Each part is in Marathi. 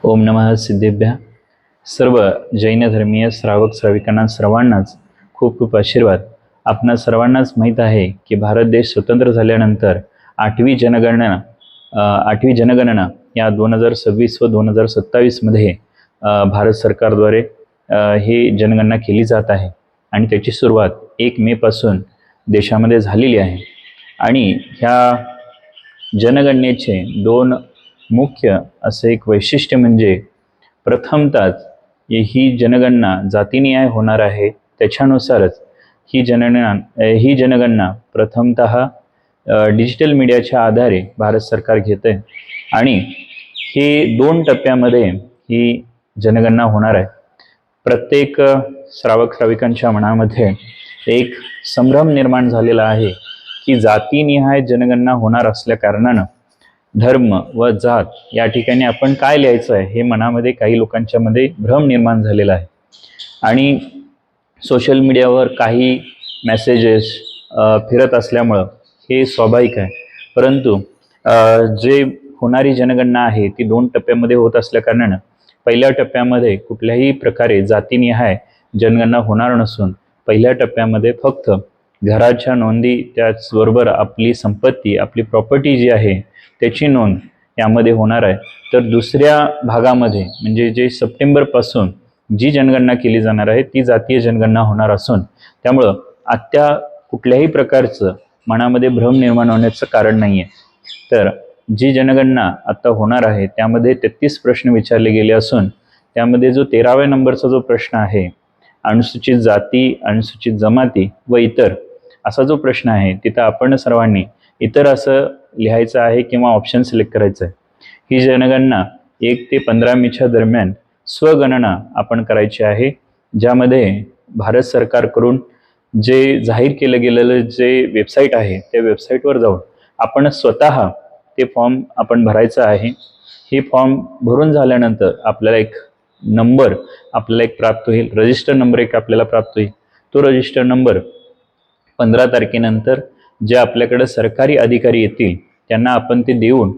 ओम नमः सिद्धेभ्य. सर्व जैन धर्मीय श्रावक श्राविकांना सर्वांनाच खूप खूप आशीर्वाद. आपणा सर्वांनाच माहीत आहे की भारत देश स्वतंत्र झाल्यानंतर आठवी जनगणना या 2026 व 2027 मध्ये भारत सरकारद्वारे ही जनगणना केली जात आहे आणि त्याची सुरुवात 1 मे पासून देशामध्ये झालेली आहे. आणि ह्या जनगणनेचे दोन मुख्य असे एक वैशिष्ट्य म्हणजे प्रथमतः ही जनगणना जातीनिहाय होणार आहे. त्याच्यानुसारच ही जनगणना प्रथमतः डिजिटल मीडियाच्या आधारे भारत सरकार घेते आणि हे 2 टप्प्यामध्ये ही जनगणना होणार आहे. प्रत्येक श्रावक श्राविकांच्या मनामध्ये एक संभ्रम निर्माण झालेला आहे की जातीनिहाय जनगणना होणार असल्या कारणानं धर्म व जात या ठिकाणी आपण काय लिहायचं आहे हे मनामध्ये काही लोकांच्या मध्ये भ्रम निर्माण झालेला आहे. आणि सोशल मीडियावर काही मेसेजेस फिरत असल्यामुळं हे स्वाभाविक आहे. परंतु जे होणारी जनगणना आहे ती 2 टप्प्यामध्ये होत असल्या कारणानं पहिल्या टप्प्यामध्ये कुठल्याही प्रकारे जातीनिहाय जनगणना होणार नसून पहिल्या टप्प्यामध्ये फक्त घराच्या नोंदी त्याचबरोबर आपली संपत्ती आपली प्रॉपर्टी जी आहे त्याची नोंद यामध्ये होणार आहे. तर दुसऱ्या भागामध्ये म्हणजे जे सप्टेंबरपासून जी जनगणना केली जाणार आहे ती जातीय जनगणना होणार असून त्यामुळं आत्ता कुठल्याही प्रकारचं मनामध्ये भ्रम निर्माण होण्याचं कारण नाही आहे. तर जी जनगणना आता होणार आहे त्यामध्ये 33 प्रश्न विचारले गेले असून त्यामध्ये जो 13व्या नंबरचा जो प्रश्न आहे अनुसूचित जाती अनुसूचित जमाती व इतर असा जो प्रश्न आहे तिथं आपण सर्वांनी इतर असं लिहायचं आहे किंवा ऑप्शन सिलेक्ट करायचं आहे. ही जनगणना 1 ते 15 मेच्या दरम्यान स्वगणना आपण करायची आहे, ज्यामध्ये भारत सरकारकडून जे जाहीर केलं गेलेलं जे वेबसाईट आहे त्या वेबसाईटवर जाऊन आपण स्वतः ते फॉर्म आपण भरायचं आहे. हे फॉर्म भरून झाल्यानंतर आपल्याला एक नंबर आपल्याला एक प्राप्त होईल, रजिस्टर नंबर एक आपल्याला प्राप्त होईल. तो रजिस्टर नंबर 15 तारखेनंतर जे आपल्याकडे सरकारी अधिकारी येतील त्यांना आपण ते देऊन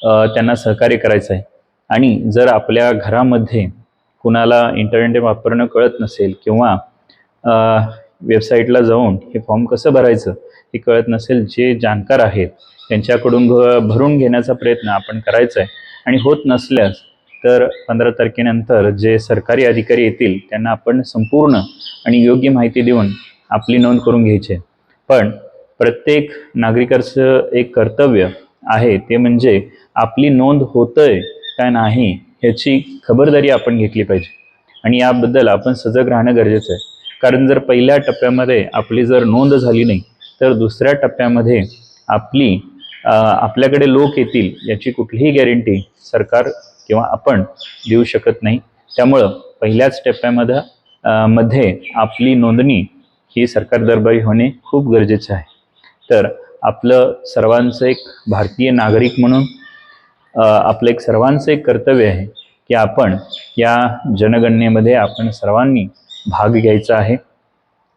त्यांना सहकार्य करायचं आहे. आणि जर आपल्या घरामध्ये कुणाला इंटरनेट वापरणं कळत नसेल किंवा वेबसाईटला जाऊन हे फॉर्म कसं भरायचं हे कळत नसेल, जे जाणकार आहेत त्यांच्याकडून भरून घेण्याचा प्रयत्न आपण करायचा आहे. आणि होत नसल्यास तर 15 तारखेनंतर जे सरकारी अधिकारी येतील त्यांना आपण संपूर्ण आणि योग्य माहिती देऊन आपली नोंद करून घ्यायची आहे. पण प्रत्येक नागरिकाचं एक कर्तव्य आहे ते म्हणजे आपली नोंद होतंय का नाही ह्याची खबरदारी आपण घेतली पाहिजे आणि याबद्दल आपण सजग राहणं गरजेचं आहे. कारण जर पहिल्या टप्प्यामध्ये आपली जर नोंद झाली नाही तर दुसऱ्या टप्प्यामध्ये आपल्याकडे लोक येतील याची कुठलीही गॅरंटी सरकार किंवा आपण देऊ शकत नाही. त्यामुळं पहिल्याच टप्प्यामध्ये आपली नोंदणी ही सरकार दरबारी होणे खूप गरजेचं आहे. तर आपलं सर्वांचं एक भारतीय नागरिक म्हणून आपलं एक सर्वांचं एक कर्तव्य आहे की आपण या जनगणनेमध्ये आपण सर्वांनी भाग घ्यायचा आहे.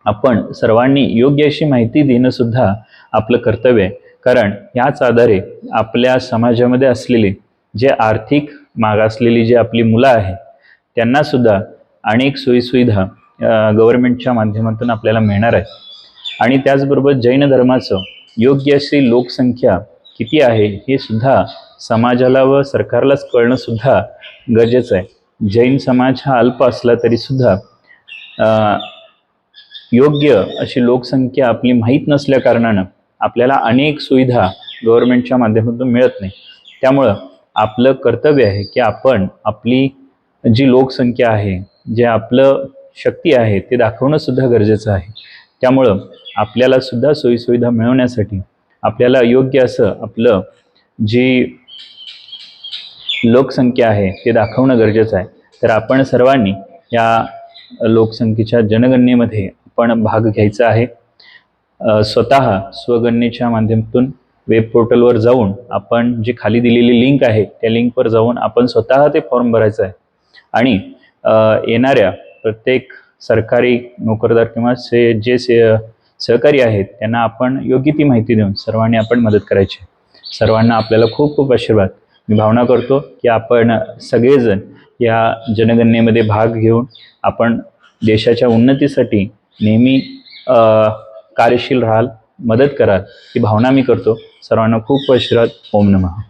आपण सर्वांनी योग्य अशी माहिती देणं सुद्धा आपलं कर्तव्य आहे. कारण याच आधारे आपल्या समाजामध्ये असलेले जे आर्थिक मागासलेली जी आपली मुलं आहेत त्यांना सुद्धा अनेक सोयीसुविधा गव्हर्नमेंटच्या माध्यमातून आपल्याला मिळणार आहे. आणि त्याचबरोबर जैन धर्माचं योग्य अशी लोकसंख्या किती आहे हे सुद्धा समाजाला व सरकारलाच कळणं सुद्धा गरजेचं आहे. जैन समाज हा अल्प असला तरी सुद्धा योग्य अशी लोकसंख्या आपली माहीत नसल्या कारणानं आपल्याला अनेक सुविधा गव्हर्नमेंटच्या माध्यमातून मिळत नाही. त्यामुळं आपलं कर्तव्य आहे की आपण आपली जी लोकसंख्या आहे जे आपलं शक्ती आहे ते दाखवणं सुद्धा गरजेचं आहे. त्यामुळं आपल्याला सुद्धा सोयीसुविधा मिळवण्यासाठी आपल्याला योग्य असं आपलं जी लोकसंख्या आहे ते दाखवणं गरजेचं आहे. तर आपण सर्वांनी या लोकसंख्येच्या जनगणनेमध्ये आपण भाग घ्यायचा आहे. स्वतः स्वगणनेच्या माध्यमातून वेब पोर्टलवर जाऊन आपण जी खाली दिलेली लिंक आहे त्या लिंकवर जाऊन आपण स्वतः ते फॉर्म भरायचं आहे. आणि येणाऱ्या प्रत्येक सरकारी नोकरदार किंवा जे सहकारी आहेत त्यांना आपण योग्य ती माहिती देऊन सर्वांनी आपण मदत करायची. सर्वांना आपल्याला खूप खूप आशीर्वाद. मी भावना करतो की आपण सगळेजण या जनगणनेमध्ये भाग घेऊन आपण देशाच्या उन्नतीसाठी नेहमी कार्यशील राहाल, मदत कराल ही भावना मी करतो. सर्वांना खूप आशीर्वाद. ओम नमः.